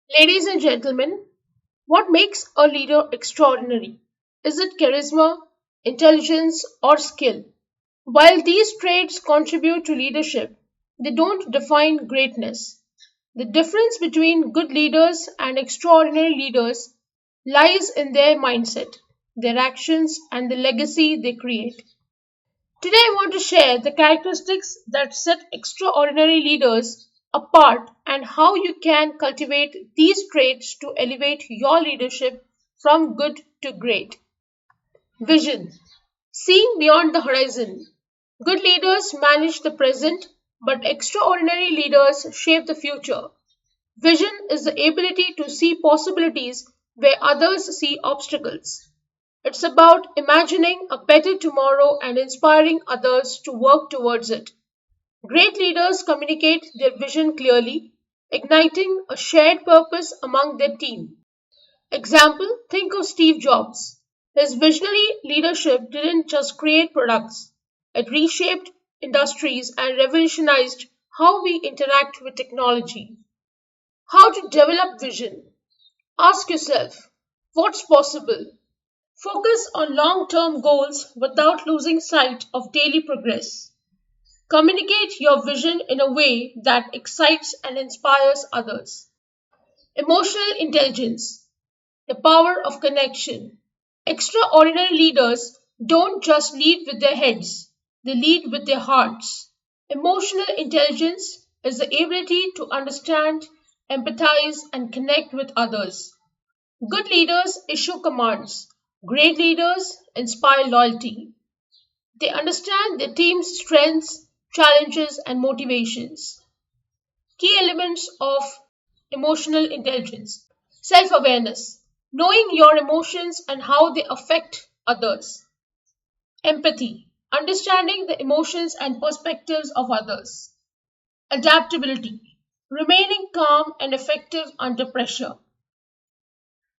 Ladies and gentlemen, what makes a leader extraordinary? Is it charisma, intelligence, or skill? While these traits contribute to leadership, they don't define greatness. The difference between good leaders and extraordinary leaders lies in their mindset, their actions, and the legacy they create. Today, I want to share the characteristics that set extraordinary leaders apart and how you can cultivate these traits to elevate your leadership from good to great. Vision. Seeing beyond the horizon. Good leaders manage the present, but extraordinary leaders shape the future. Vision is the ability to see possibilities where others see obstacles. It's about imagining a better tomorrow and inspiring others to work towards it. Great leaders communicate their vision clearly, igniting a shared purpose among their team. Example, think of Steve Jobs. His visionary leadership didn't just create products, it reshaped industries and revolutionized how we interact with technology. How to develop vision? Ask yourself, what's possible? Focus on long term goals without losing sight of daily progress. Communicate your vision in a way that excites and inspires others. Emotional intelligence, the power of connection. Extraordinary leaders don't just lead with their heads, they lead with their hearts. Emotional intelligence is the ability to understand, empathize, and connect with others. Good leaders issue commands. Great leaders inspire loyalty. They understand their team's strengths, challenges, and motivations. Key elements of emotional intelligence: self awareness, knowing your emotions and how they affect others. Empathy, understanding the emotions and perspectives of others. Adaptability, remaining calm and effective under pressure.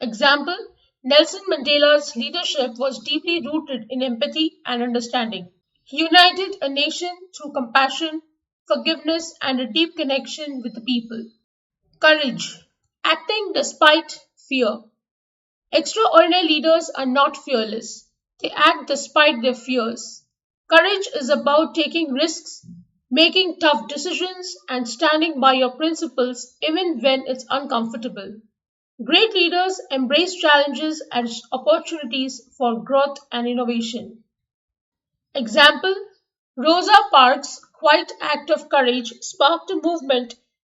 Example, Nelson Mandela's leadership was deeply rooted in empathy and understanding. He united a nation through compassion, forgiveness, and a deep connection with the people. Courage, acting despite fear. Extraordinary leaders are not fearless, they act despite their fears. Courage is about taking risks, making tough decisions, and standing by your principles even when it's uncomfortable. Great leaders embrace challenges as opportunities for growth and innovation. Example, Rosa Parks' quiet act of courage sparked a movement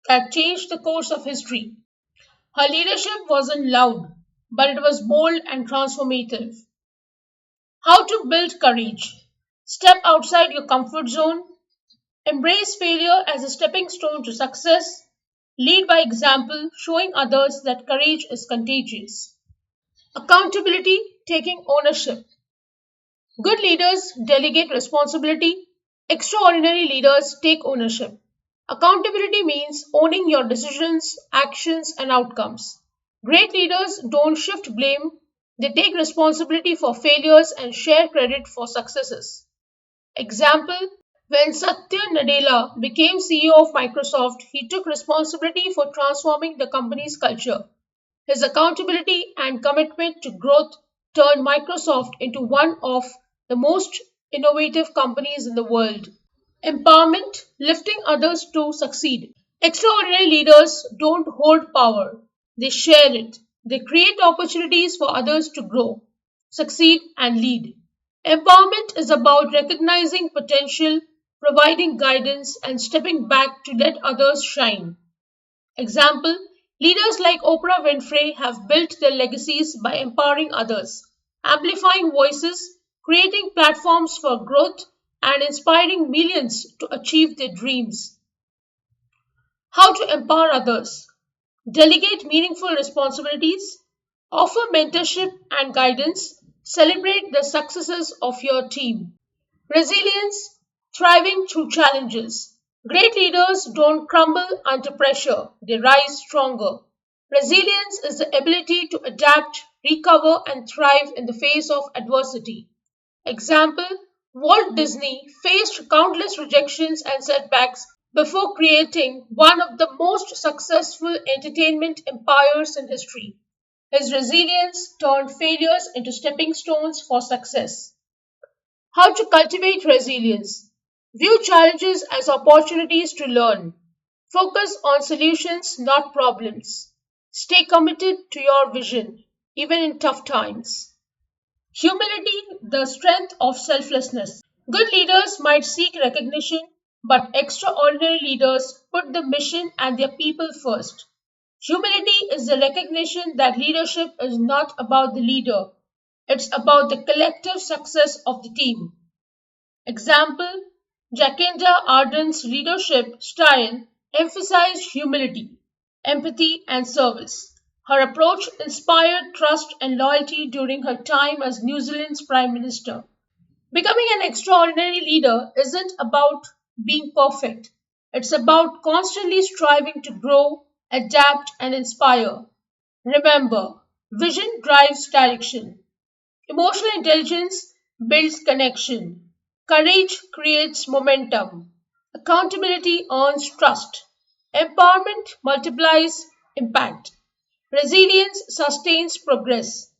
that changed the course of history. Her leadership wasn't loud, but it was bold and transformative. How to build courage? Step outside your comfort zone, embrace failure as a stepping stone to success, lead by example, showing others that courage is contagious. Accountability, taking ownership. Good leaders delegate responsibility, extraordinary leaders take ownership. Accountability means owning your decisions, actions, and outcomes. Great leaders don't shift blame, they take responsibility for failures and share credit for successes. Example, when Satya Nadella became CEO of Microsoft, he took responsibility for transforming the company's culture. His accountability and commitment to growth turned Microsoft into one of the most innovative companies in the world. Empowerment, lifting others to succeed. Extraordinary leaders don't hold power, they share it. They create opportunities for others to grow, succeed, and lead. Empowerment is about recognizing potential, providing guidance, and stepping back to let others shine. Example, leaders like Oprah Winfrey have built their legacies by empowering others, amplifying voices, creating platforms for growth, and inspiring millions to achieve their dreams. How to empower others? Delegate meaningful responsibilities, offer mentorship and guidance, celebrate the successes of your team. Resilience, thriving through challenges. Great leaders don't crumble under pressure, they rise stronger. Resilience is the ability to adapt, recover, and thrive in the face of adversity. Example, Walt Disney faced countless rejections and setbacks before creating one of the most successful entertainment empires in history. His resilience turned failures into stepping stones for success. How to cultivate resilience? View challenges as opportunities to learn. Focus on solutions, not problems. Stay committed to your vision, even in tough times. Humility, the strength of selflessness. Good leaders might seek recognition, but extraordinary leaders put the mission and their people first. Humility is the recognition that leadership is not about the leader, it's about the collective success of the team. Example: Jacinda Ardern's leadership style emphasized humility, empathy, and service. Her approach inspired trust and loyalty during her time as New Zealand's Prime Minister. Becoming an extraordinary leader isn't about being perfect, it's about constantly striving to grow, adapt, and inspire. Remember, vision drives direction. Emotional intelligence builds connection. Courage creates momentum. Accountability earns trust. Empowerment multiplies impact. Resilience sustains progress.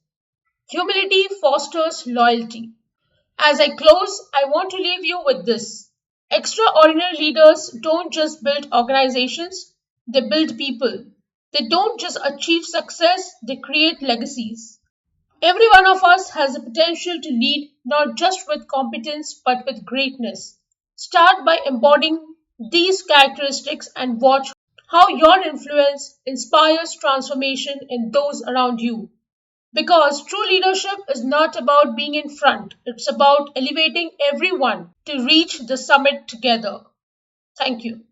Humility fosters loyalty. As I close, I want to leave you with this. Extraordinary leaders don't just build organizations, they build people. They don't just achieve success, they create legacies. Every one of us has the potential to lead not just with competence but with greatness. Start by embodying these characteristics and watch how your influence inspires transformation in those around you. Because true leadership is not about being in front, it's about elevating everyone to reach the summit together. Thank you.